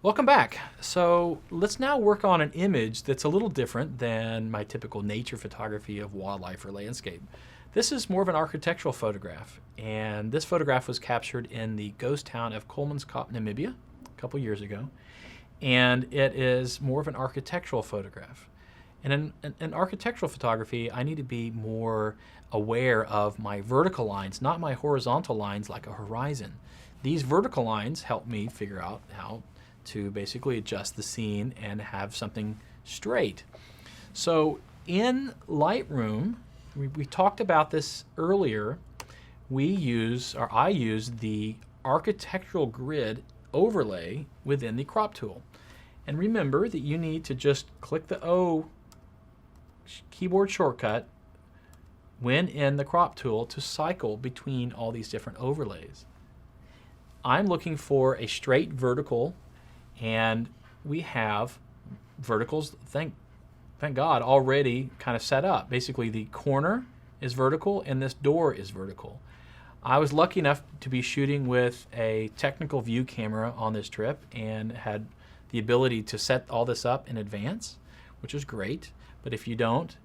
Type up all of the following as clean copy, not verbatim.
Welcome back. So let's now work on an image that's a little different than my typical nature photography of wildlife or landscape. This is more of an architectural photograph, and this photograph was captured in the ghost town of Kolmanskop, Namibia, a couple years ago, and it is more of an architectural photograph. And in architectural photography, I need to be more aware of my vertical lines, not my horizontal lines like a horizon. These vertical lines help me figure out how to basically adjust the scene and have something straight. So in Lightroom, we talked about this earlier. I use the architectural grid overlay within the crop tool. And remember that you need to just click the O keyboard shortcut when in the crop tool to cycle between all these different overlays. I'm looking for a straight vertical, and we have verticals, thank God, already kind of set up. Basically, the corner is vertical and this door is vertical. I was lucky enough to be shooting with a technical view camera on this trip and had the ability to set all this up in advance, which is great. But if you don't,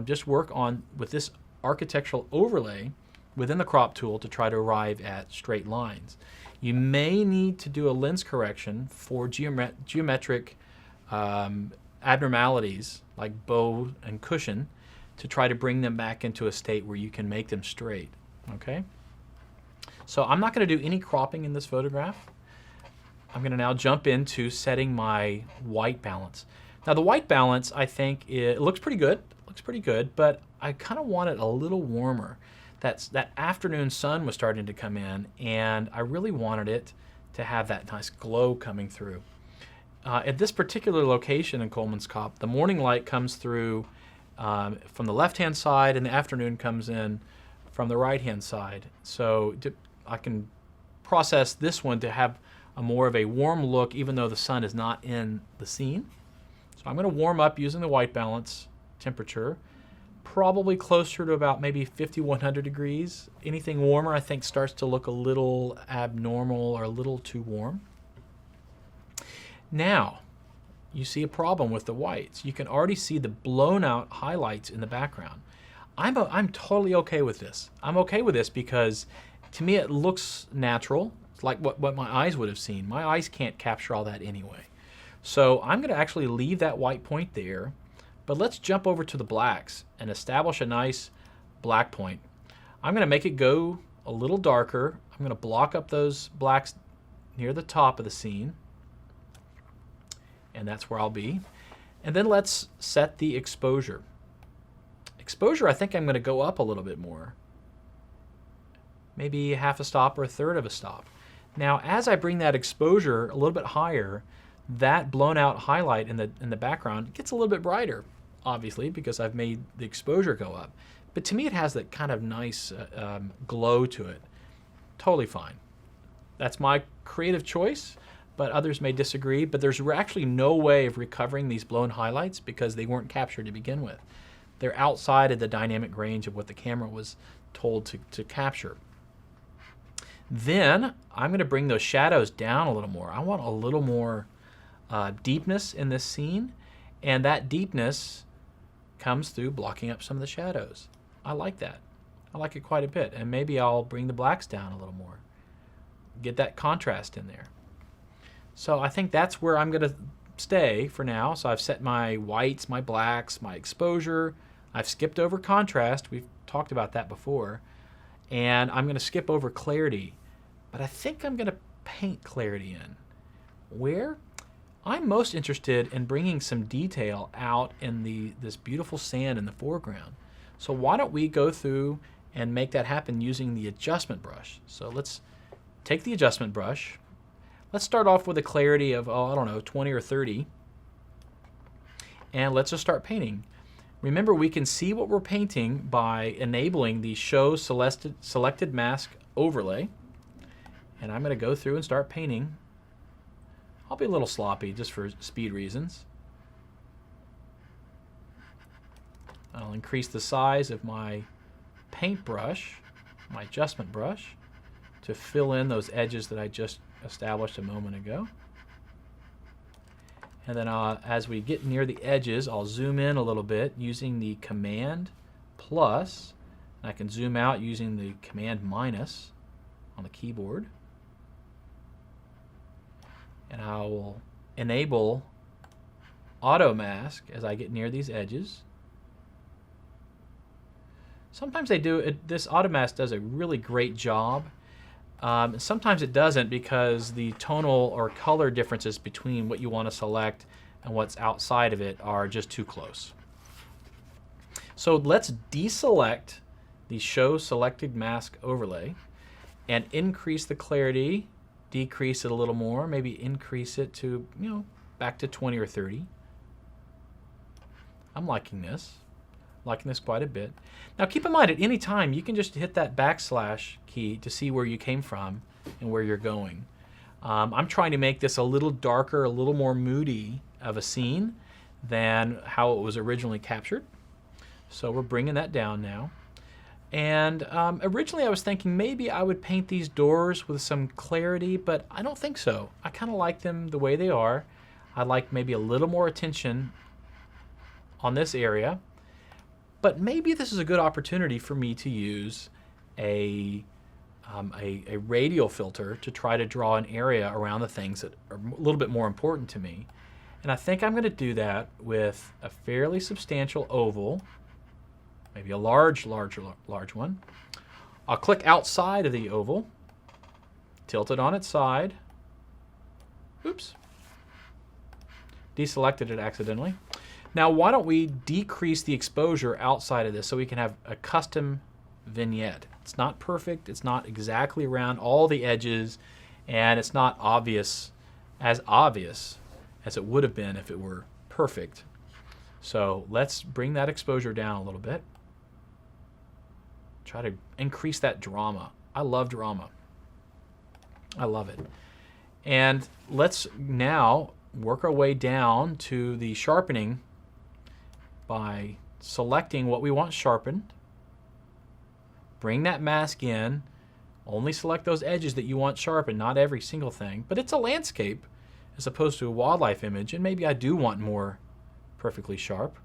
just work on with this architectural overlay within the crop tool to try to arrive at straight lines. You may need to do a lens correction for geometric abnormalities like bow and cushion to try to bring them back into a state where you can make them straight. Okay? So I'm not going to do any cropping in this photograph. I'm going to now jump into setting my white balance. Now the white balance, I think, it looks pretty good. But I kind of want it a little warmer. That afternoon sun was starting to come in, and I really wanted it to have that nice glow coming through. At this particular location in Kolmanskop, the morning light comes through from the left-hand side, and the afternoon comes in from the right-hand side. So I can process this one to have more of a warm look, even though the sun is not in the scene. So I'm going to warm up using the white balance temperature. Probably closer to about maybe 5100 degrees. Anything warmer I think starts to look a little abnormal or a little too warm. Now, you see a problem with the whites. You can already see the blown out highlights in the background. I'm totally okay with this. I'm okay with this because to me it looks natural. It's like what my eyes would have seen. My eyes can't capture all that anyway. So I'm going to actually leave that white point there. But let's jump over to the blacks and establish a nice black point. I'm going to make it go a little darker. I'm going to block up those blacks near the top of the scene. And that's where I'll be. And then let's set the exposure. Exposure, I think I'm going to go up a little bit more. Maybe half a stop or a third of a stop. Now, as I bring that exposure a little bit higher, that blown out highlight in the background gets a little bit brighter, obviously, because I've made the exposure go up. But to me, it has that kind of nice glow to it. Totally fine. That's my creative choice, but others may disagree. But there's actually no way of recovering these blown highlights because they weren't captured to begin with. They're outside of the dynamic range of what the camera was told to capture. Then I'm going to bring those shadows down a little more. I want a little more deepness in this scene, and that deepness comes through blocking up some of the shadows. I like that. I like it quite a bit, and maybe I'll bring the blacks down a little more. Get that contrast in there. So I think that's where I'm going to stay for now. So I've set my whites, my blacks, my exposure. I've skipped over contrast. We've talked about that before. And I'm going to skip over clarity. But I think I'm going to paint clarity in. Where? I'm most interested in bringing some detail out in this beautiful sand in the foreground. So why don't we go through and make that happen using the adjustment brush. So let's take the adjustment brush. Let's start off with a clarity of, I don't know, 20 or 30. And let's just start painting. Remember, we can see what we're painting by enabling the Show Selected Mask overlay. And I'm going to go through and start painting. I'll be a little sloppy just for speed reasons. I'll increase the size of my paintbrush, my adjustment brush, to fill in those edges that I just established a moment ago. And then as we get near the edges, I'll zoom in a little bit using the Command plus. And I can zoom out using the Command minus on the keyboard. And I will enable auto mask as I get near these edges. Sometimes they do it, this auto mask does a really great job. Sometimes it doesn't because the tonal or color differences between what you want to select and what's outside of it are just too close. So let's deselect the Show Selected Mask Overlay and increase the clarity, decrease it a little more, maybe increase it to, back to 20 or 30. I'm liking this quite a bit. Now keep in mind, at any time you can just hit that backslash key to see where you came from and where you're going. I'm trying to make this a little darker, a little more moody of a scene than how it was originally captured. So we're bringing that down now. And originally I was thinking maybe I would paint these doors with some clarity, but I don't think so. I kind of like them the way they are. I'd like maybe a little more attention on this area. But maybe this is a good opportunity for me to use a radial filter to try to draw an area around the things that are a little bit more important to me. And I think I'm going to do that with a fairly substantial oval, maybe a large one. I'll click outside of the oval, tilt it on its side. Oops. Deselected it accidentally. Now why don't we decrease the exposure outside of this so we can have a custom vignette. It's not perfect, it's not exactly around all the edges, and it's not obvious as it would have been if it were perfect. So let's bring that exposure down a little bit. Try to increase that drama. I love drama. I love it. And let's now work our way down to the sharpening by selecting what we want sharpened. Bring that mask in. Only select those edges that you want sharpened, not every single thing. But it's a landscape as opposed to a wildlife image, and maybe I do want more perfectly sharp.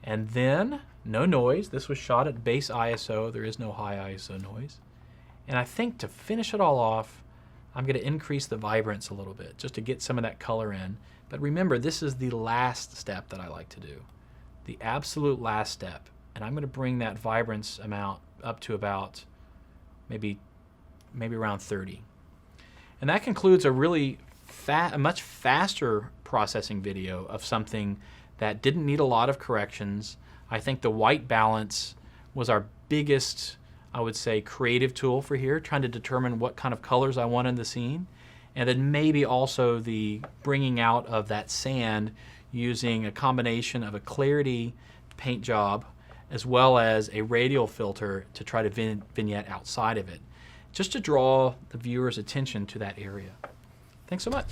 And then, no noise. This was shot at base ISO. There is no high ISO noise. And I think to finish it all off, I'm going to increase the vibrance a little bit just to get some of that color in. But remember, this is the last step that I like to do, the absolute last step. And I'm going to bring that vibrance amount up to about maybe around 30. And that concludes a a much faster processing video of something that didn't need a lot of corrections. I think the white balance was our biggest, I would say, creative tool for here, trying to determine what kind of colors I want in the scene. And then maybe also the bringing out of that sand using a combination of a clarity paint job as well as a radial filter to try to vignette outside of it, just to draw the viewer's attention to that area. Thanks so much.